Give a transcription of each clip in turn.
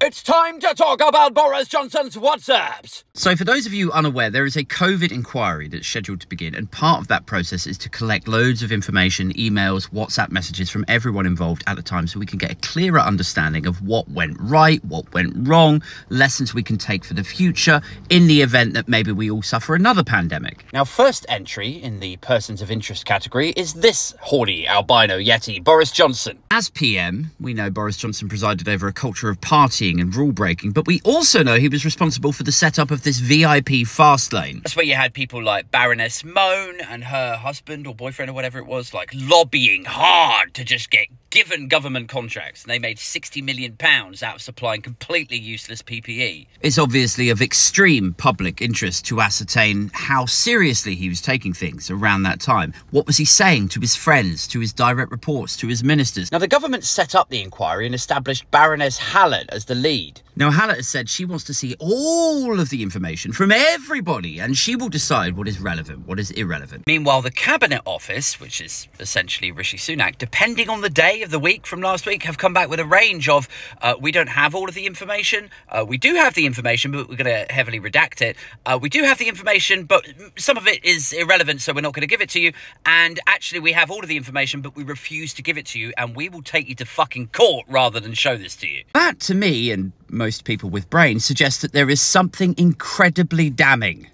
It's time to talk about Boris Johnson's WhatsApps. So for those of you unaware, there is a COVID inquiry that's scheduled to begin, and part of that process is to collect loads of information, emails, WhatsApp messages from everyone involved at the time, so we can get a clearer understanding of what went right, what went wrong, lessons we can take for the future in the event that maybe we all suffer another pandemic. Now, first entry in the persons of interest category is this horny albino yeti, Boris Johnson. As PM, we know Boris Johnson presided over a culture of partying and rule breaking, but we also know he was responsible for the setup of this VIP fast lane. That's where you had people like Baroness Moan and her husband or boyfriend or whatever it was, like lobbying hard to just get given government contracts, and they made £60 million out of supplying completely useless PPE. It's obviously of extreme public interest to ascertain how seriously he was taking things around that time. What was he saying to his friends, to his direct reports, to his ministers? Now, the government set up the inquiry and established Baroness Hallett as the lead. Now, Hallett has said she wants to see all of the information from everybody, and she will decide what is relevant, what is irrelevant. Meanwhile, the Cabinet Office, which is essentially Rishi Sunak, depending on the day of the week from last week, have come back with a range of, we don't have all of the information, we do have the information, but we're going to heavily redact it, we do have the information, but some of it is irrelevant, so we're not going to give it to you, and actually we have all of the information, but we refuse to give it to you, and we will take you to fucking court rather than show this to you. That, to me, and most people with brains, suggests that there is something incredibly damning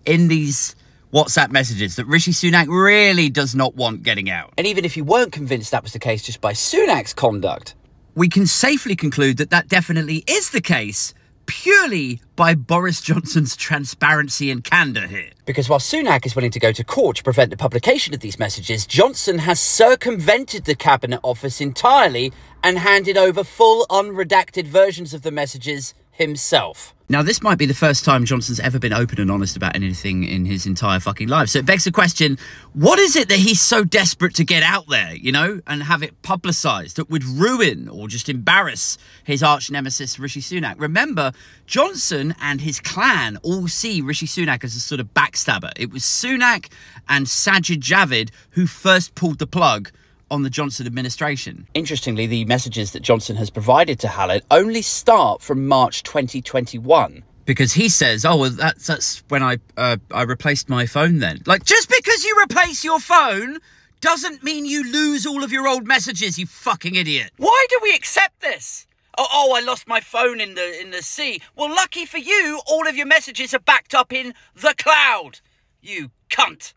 in these WhatsApp messages that Rishi Sunak really does not want getting out. And even if you weren't convinced that was the case just by Sunak's conduct, we can safely conclude that that definitely is the case purely by Boris Johnson's transparency and candour here. Because while Sunak is willing to go to court to prevent the publication of these messages, Johnson has circumvented the Cabinet Office entirely and handed over full unredacted versions of the messages himself. Now, this might be the first time Johnson's ever been open and honest about anything in his entire fucking life. So it begs the question, what is it that he's so desperate to get out there, you know, and have it publicised that would ruin or just embarrass his arch nemesis, Rishi Sunak? Remember, Johnson and his clan all see Rishi Sunak as a sort of backstabber. It was Sunak and Sajid Javid who first pulled the plug on the Johnson administration. Interestingly, the messages that Johnson has provided to Hallett only start from March 2021. Because he says, oh, well, that's when I replaced my phone then. Like, just because you replace your phone doesn't mean you lose all of your old messages, you fucking idiot. Why do we accept this? Oh, I lost my phone in the sea. Well, lucky for you, all of your messages are backed up in the cloud. You cunt.